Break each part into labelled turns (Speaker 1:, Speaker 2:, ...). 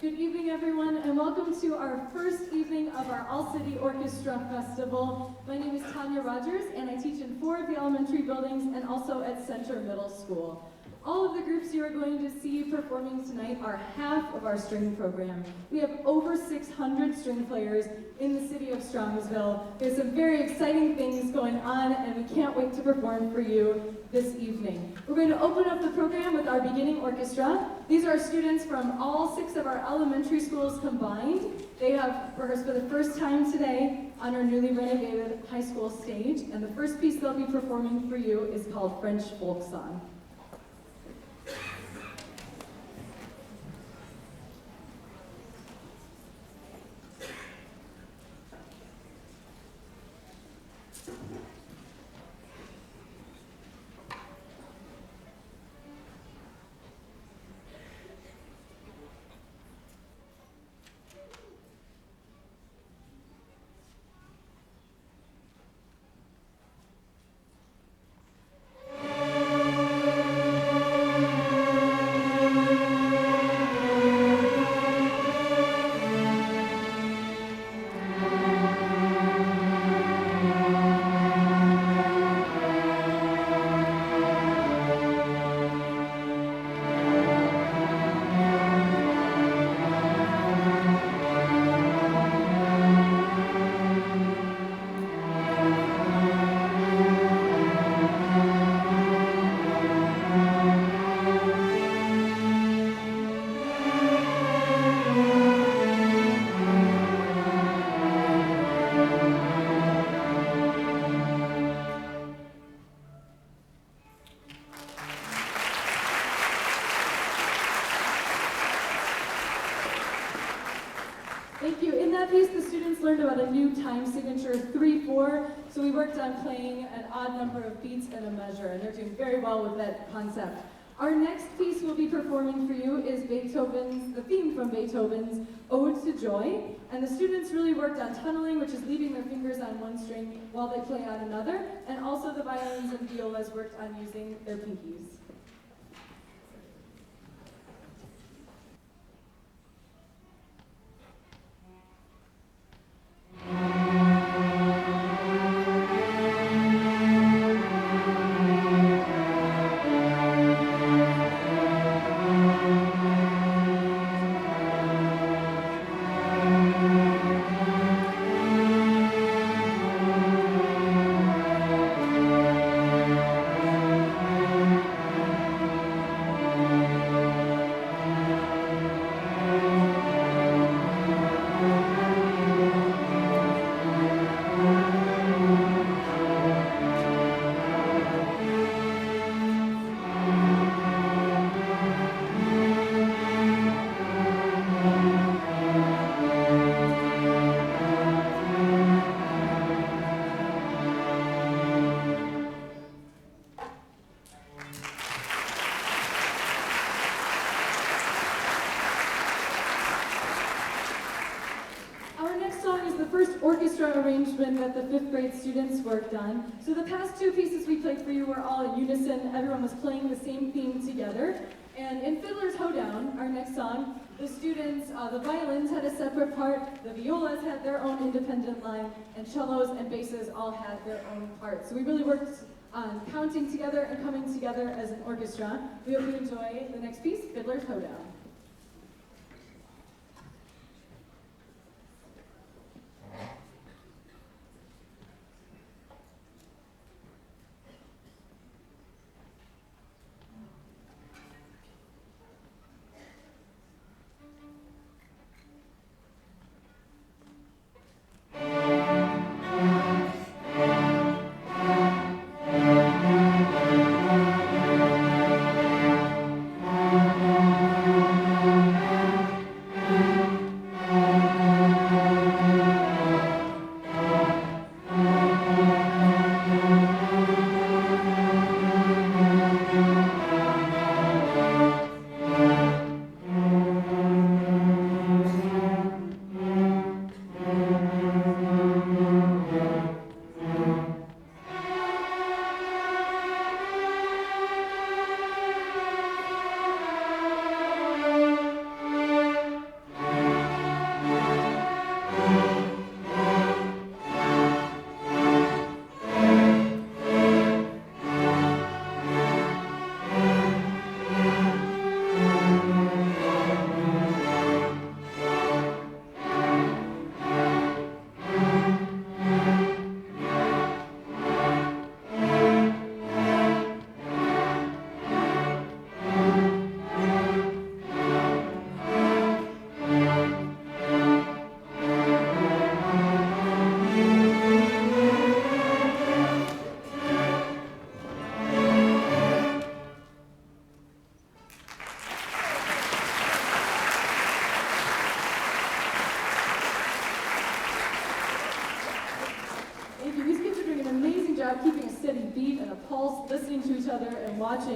Speaker 1: Good evening, everyone, and welcome to our first evening of our All City Orchestra Festival. My name is Tanya Rogers, and I teach in 4 of the elementary buildings and also at Center Middle School. All of the groups you are going to see performing tonight are half of our string program. We have over 600 string players in the city of Strongsville. There's some very exciting things going on, and we can't wait to perform for you this evening. We're going to open up the program with our beginning orchestra. These are students from all 6 of our elementary schools combined. They have rehearsed for the first time today on our newly renovated high school stage, and the first piece they'll be performing for you is called French Folk Song. Thank you. In that piece, the students learned about a new time signature, 3/4. So we worked on playing an odd number of beats and a measure, and they're doing very well with that concept. Our next piece we'll be performing for you is the theme from Beethoven's Ode to Joy. And the students really worked on tunneling, which is leaving their fingers on one string while they play on another. And also the violins and violas worked on using their pinkies. Orchestra arrangement that the 5th grade students worked on. So the past 2 pieces we played for you were all in unison. Everyone was playing the same theme together. And in Fiddler's Hoedown, our next song, the students, the violins had a separate part, the violas had their own independent line, and cellos and basses all had their own part. So we really worked on counting together and coming together as an orchestra. We hope you enjoy the next piece, Fiddler's Hoedown.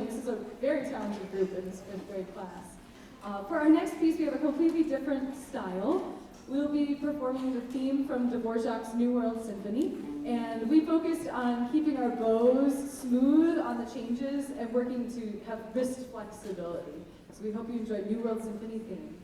Speaker 1: showing this is a very talented group in this fifth grade class. For our next piece, we have a completely different style. We'll be performing the theme from Dvorak's New World Symphony, and we focused on keeping our bows smooth on the changes and working to have wrist flexibility. So we hope you enjoy New World Symphony theme.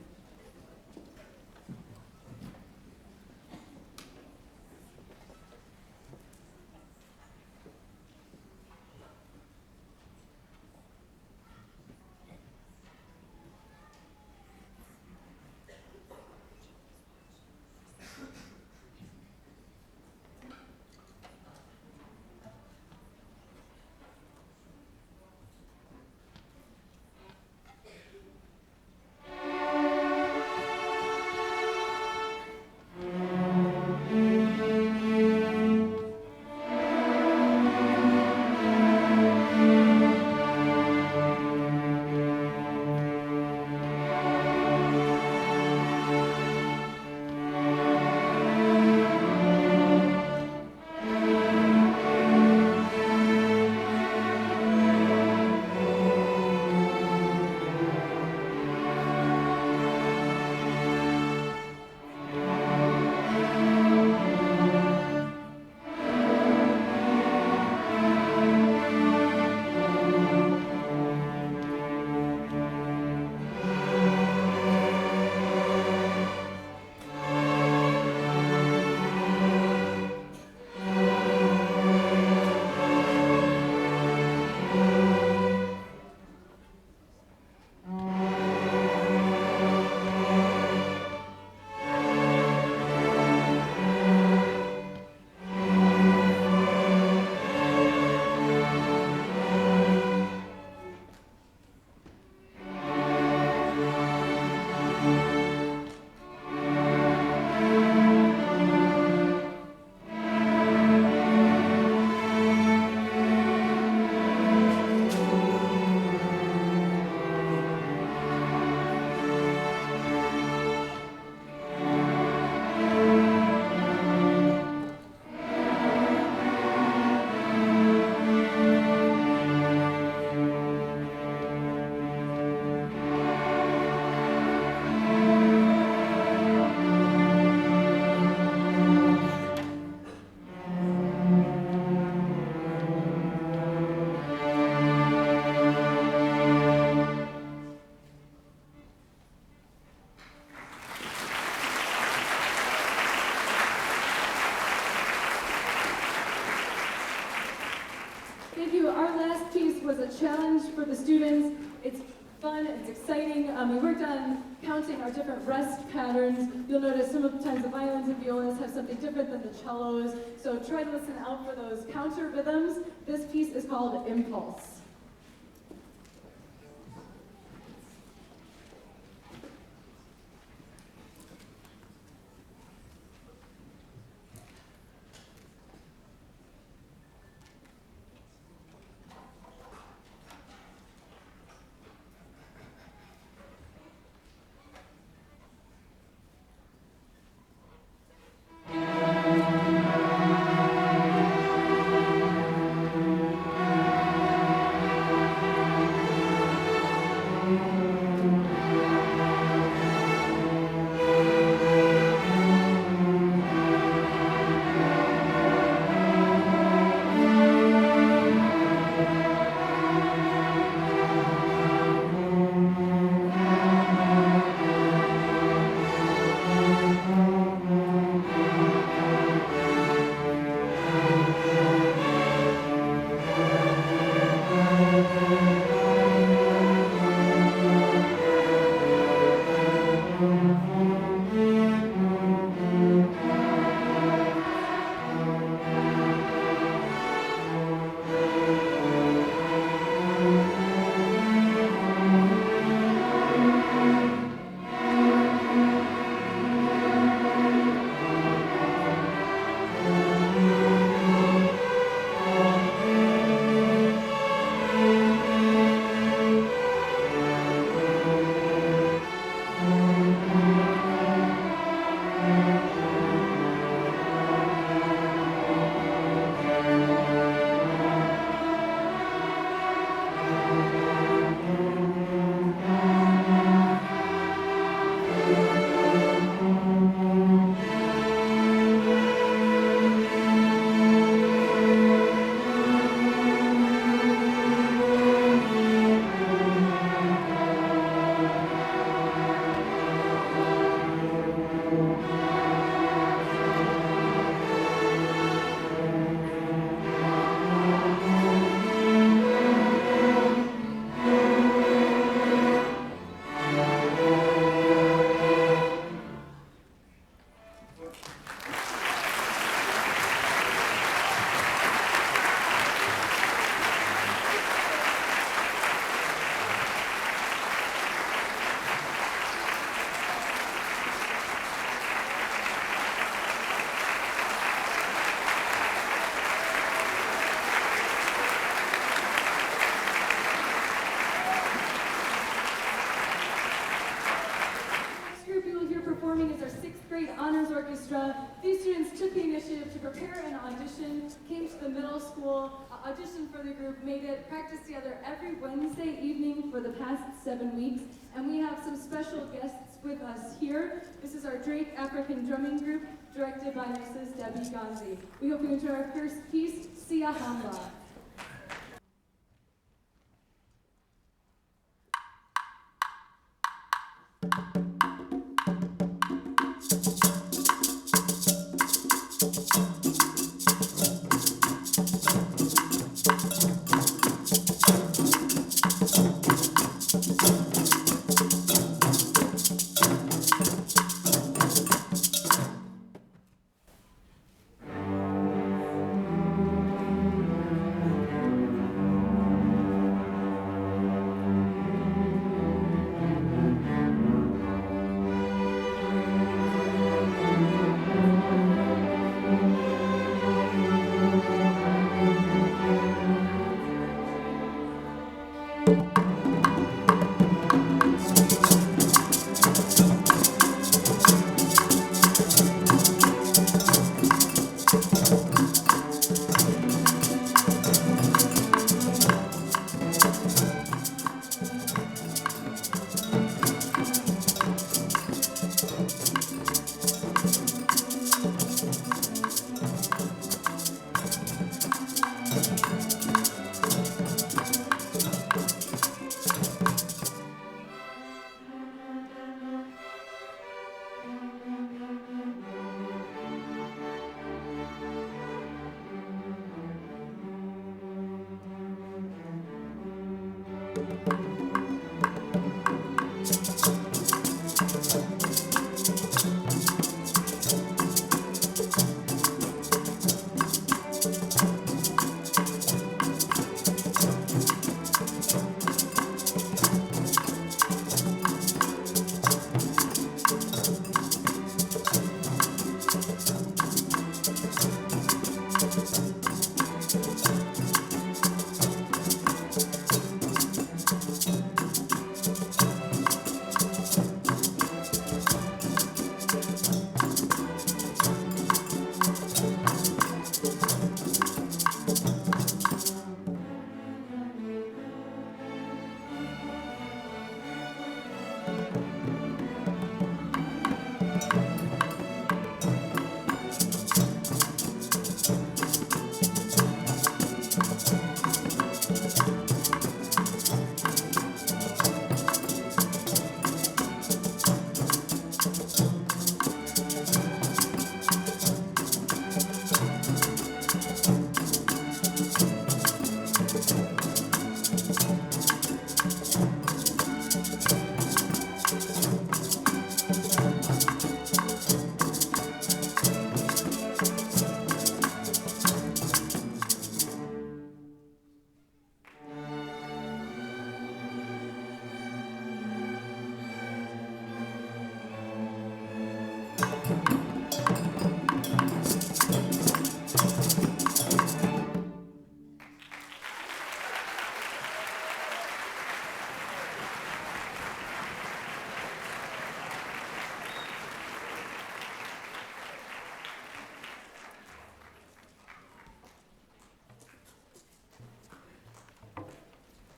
Speaker 1: Thank you. Our last piece was a challenge for the students. It's fun, it's exciting. We worked on counting our different rest patterns. You'll notice sometimes the violins and violas have something different than the cellos, so try to listen out for those counter rhythms. This piece is called Impulse. Orchestra. These students took the initiative to prepare an audition, came to the middle school, auditioned for the group, made it, practiced together every Wednesday evening for the past 7 weeks, and we have some special guests with us here. This is our Drake African Drumming Group, directed by Mrs. Debbie Gonzi. We hope you enjoy our first piece, Sia Hamba.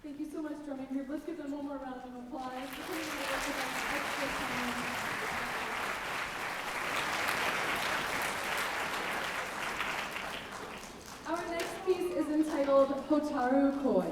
Speaker 1: Thank you so much, drumming group. Let's give them one more round of applause. Our next piece is entitled Hotaru Koi.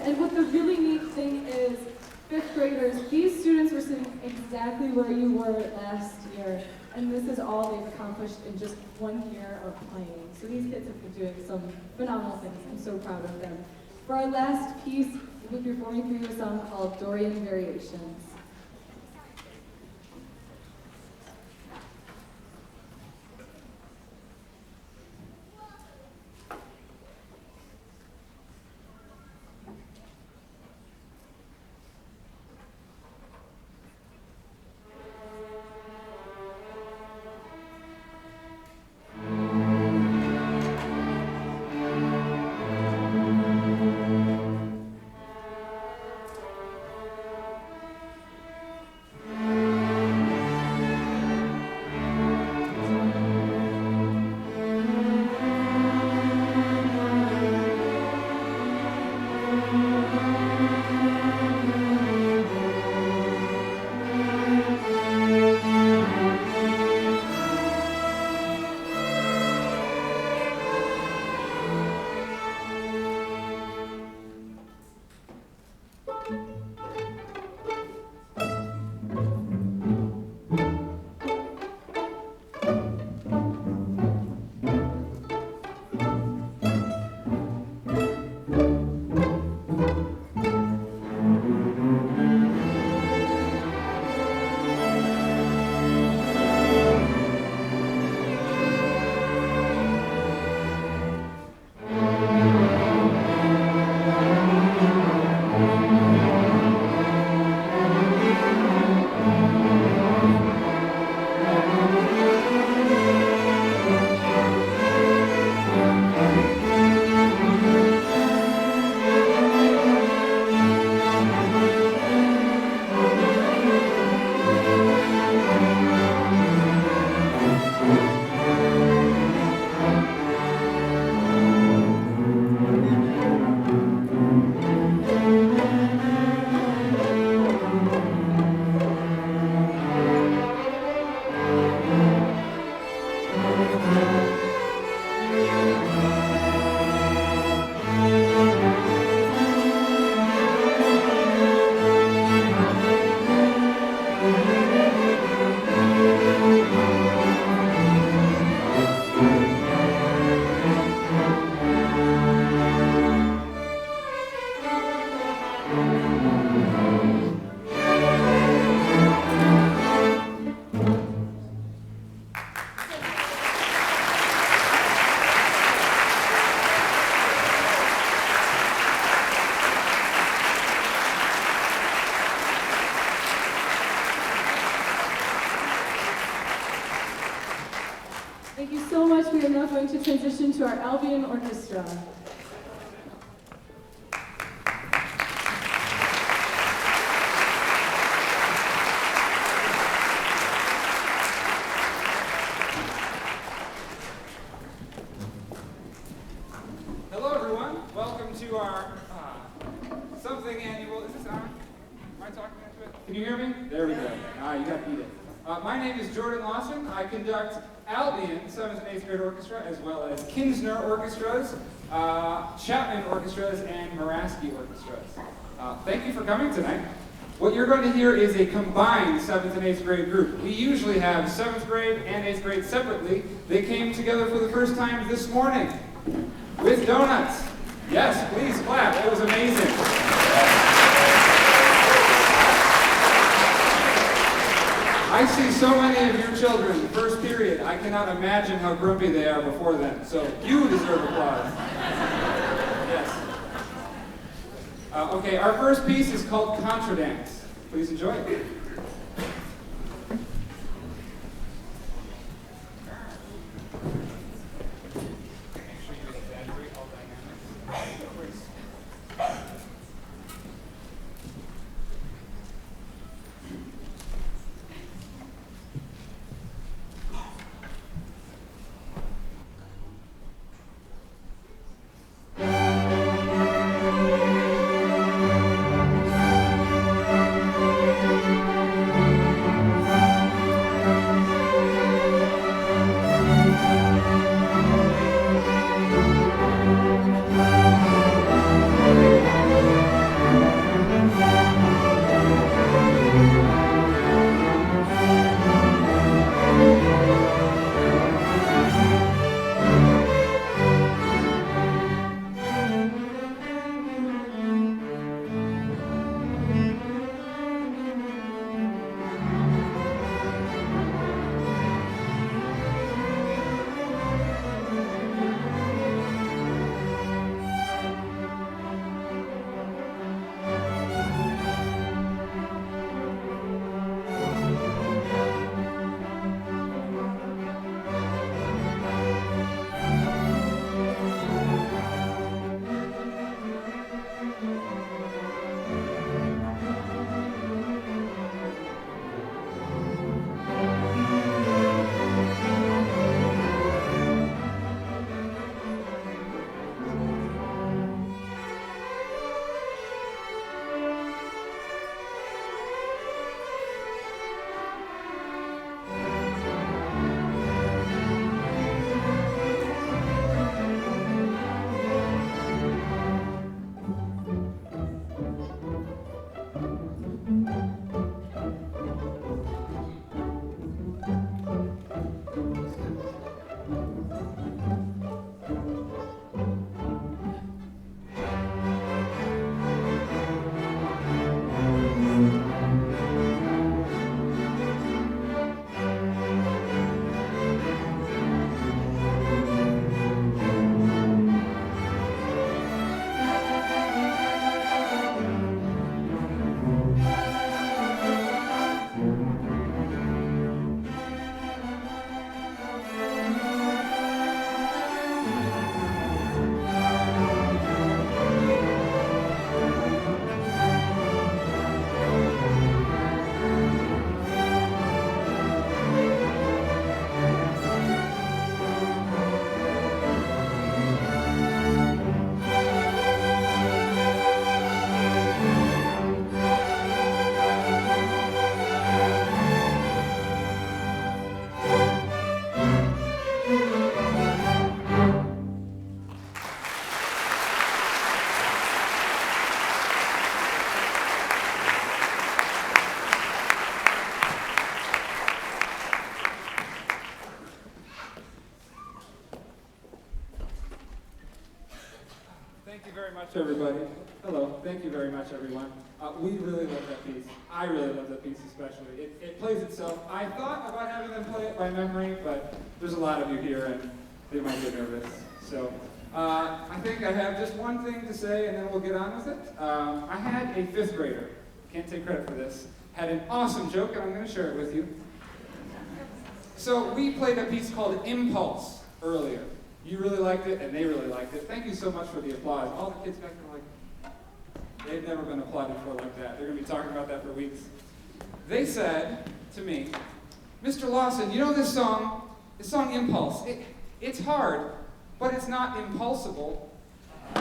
Speaker 1: And what the really neat thing is, fifth graders, these students were sitting exactly where you were last year, and this is all they've accomplished in just 1 year of playing. So these kids have been doing some phenomenal things. I'm so proud of them. For our last piece, we'll be performing for you a song called Dorian Variations. Thank you so much. We are now going to transition to our Albion Orchestra.
Speaker 2: Hello everyone, welcome to our something annual, is this on? Am I talking into it? Can you hear me? There we go. You got to beat it. My name is Jordan Lawson. I conduct Albion 7th and 8th grade orchestra, as well as Kinsner orchestras, Chapman orchestras, and Maraski orchestras. Thank you for coming tonight. What you're going to hear is a combined 7th and 8th grade group. We usually have 7th grade and 8th grade separately. They came together for the first time this morning with donuts. Yes, please clap. It was amazing. I see so many of your children, first period. I cannot imagine how grumpy they are before then. So you deserve applause. Yes. Okay, our first piece is called Contra Dance. Please enjoy it. Thank you very much, everybody. Hello. Thank you very much, everyone. We really love that piece. I really love that piece especially. It plays itself. I thought about having them play it by memory, but there's a lot of you here, and they might get nervous. So I think I have just one thing to say, and then we'll get on with it. I had a fifth grader, can't take credit for this, had an awesome joke, and I'm going to share it with you. So we played a piece called Impulse earlier. You really liked it, and they really liked it. Thank you so much for the applause. All the kids back there are like, they've never been applauded for like that. They're going to be talking about that for weeks. They said to me, Mr. Lawson, you know this song Impulse. It's hard, but it's not impulsible. I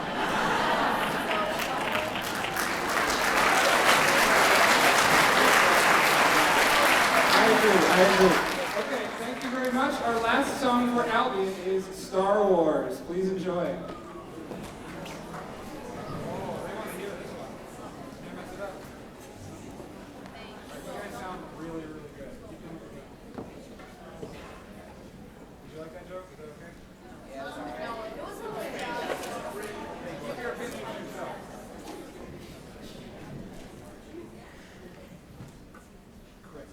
Speaker 2: agree. Okay, thank you very much. Our last song for Albion is Star Wars. Please enjoy. Oh, they want to hear this one. Can't mess it up. You guys sound really, really good. Keep doing it. Did you like that joke? Is that okay? Yeah, it was okay. It was okay. Keep your opinion to yourself. Chris.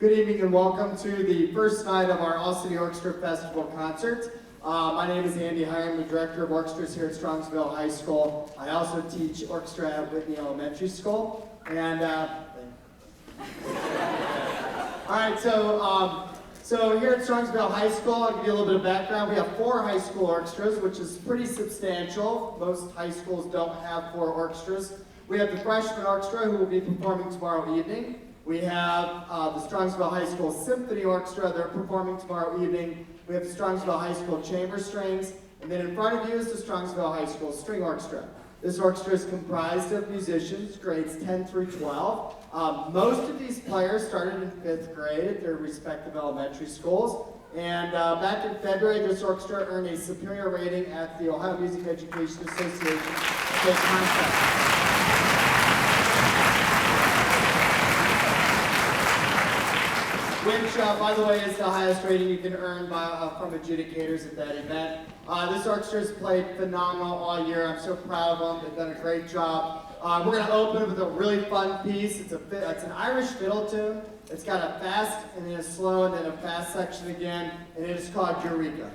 Speaker 3: Good evening and welcome to the first night of our All City Orchestra Festival concert. My name is Andy High. I'm the director of orchestras here at Strongsville High School. I also teach orchestra at Whitney Elementary School. And all right, so here at Strongsville High School, I'll give you a little bit of background. We have 4 high school orchestras, which is pretty substantial. Most high schools don't have 4 orchestras. We have the freshman orchestra, who will be performing tomorrow evening. We have the Strongsville High School Symphony Orchestra. They're performing tomorrow evening. We have the Strongsville High School Chamber Strings. And then in front of you is the Strongsville High School String Orchestra. This orchestra is comprised of musicians, grades 10 through 12. Most of these players started in 5th grade at their respective elementary schools. And back in February, this orchestra earned a superior rating at the Ohio Music Education Association state contest. Which, by the way, is the highest rating you can earn from adjudicators at that event. This orchestra has played phenomenal all year. I'm so proud of them. They've done a great job. We're going to open with a really fun piece. It's an Irish fiddle tune. It's got a fast and then a slow and then a fast section again, and it is called Eureka.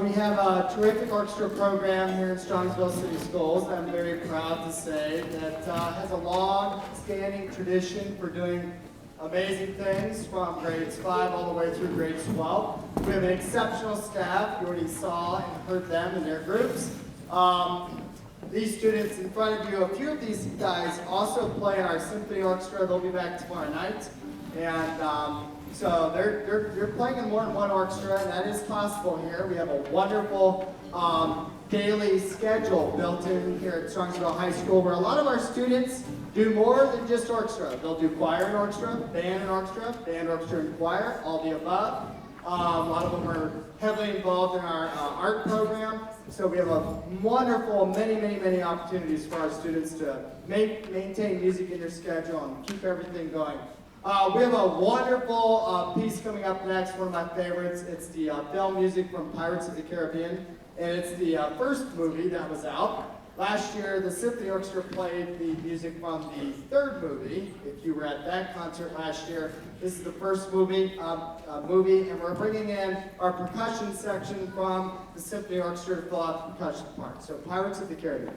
Speaker 3: we have a terrific orchestra program here in Strongsville City Schools. I'm very proud to say that has a long-standing tradition for doing amazing things from grades 5 all the way through grades 12. We have an exceptional staff. You already saw and heard them in their groups. These students in front of you, a few of these guys also play in our symphony orchestra. They'll be back tomorrow night. And so they're playing in more than one orchestra, and that is possible here. We have a wonderful daily schedule built in here at Strongsville High School, where a lot of our students do more than just orchestra. They'll do choir and orchestra, band and choir, all the above. A lot of them are heavily involved in our art program. So we have a wonderful, many opportunities for our students to maintain music in their schedule and keep everything going. We have a wonderful piece coming up next, one of my favorites. It's the film music from Pirates of the Caribbean, and it's the first movie that was out. Last year, the Symphony Orchestra played the music from the third movie. If you were at that concert last year, this is the first movie, and we're bringing in our percussion section from the Symphony Orchestra to fill out the percussion part. So, Pirates of the Caribbean.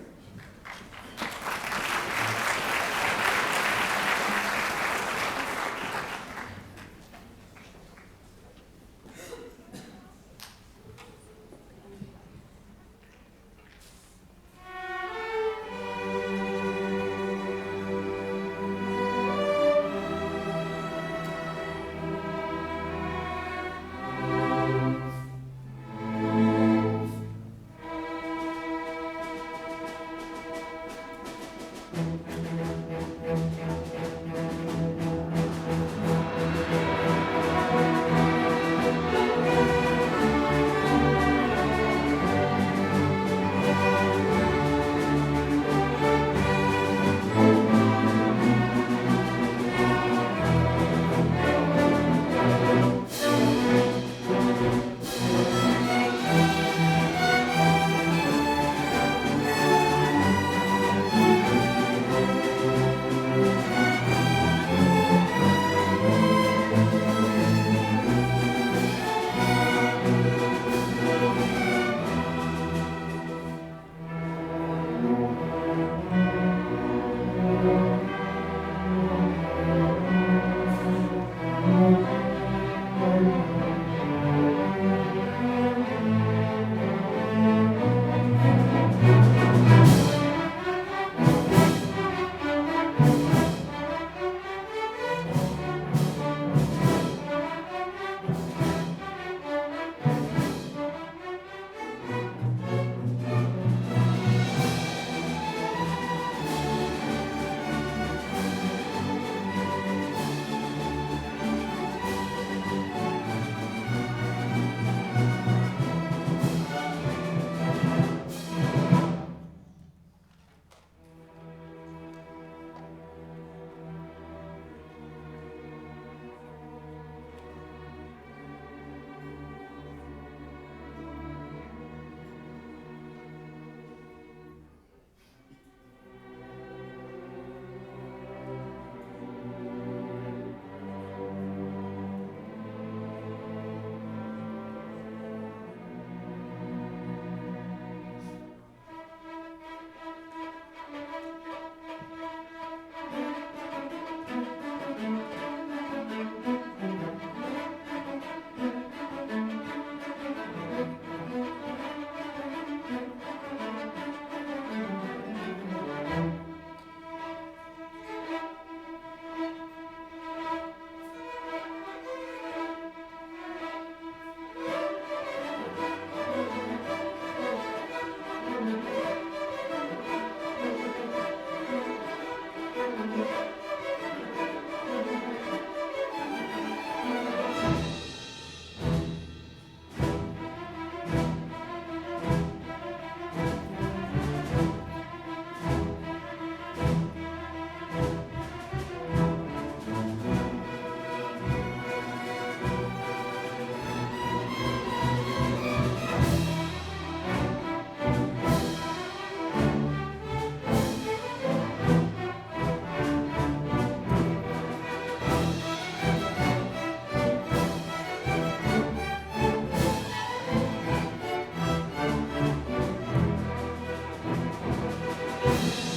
Speaker 3: Thank you.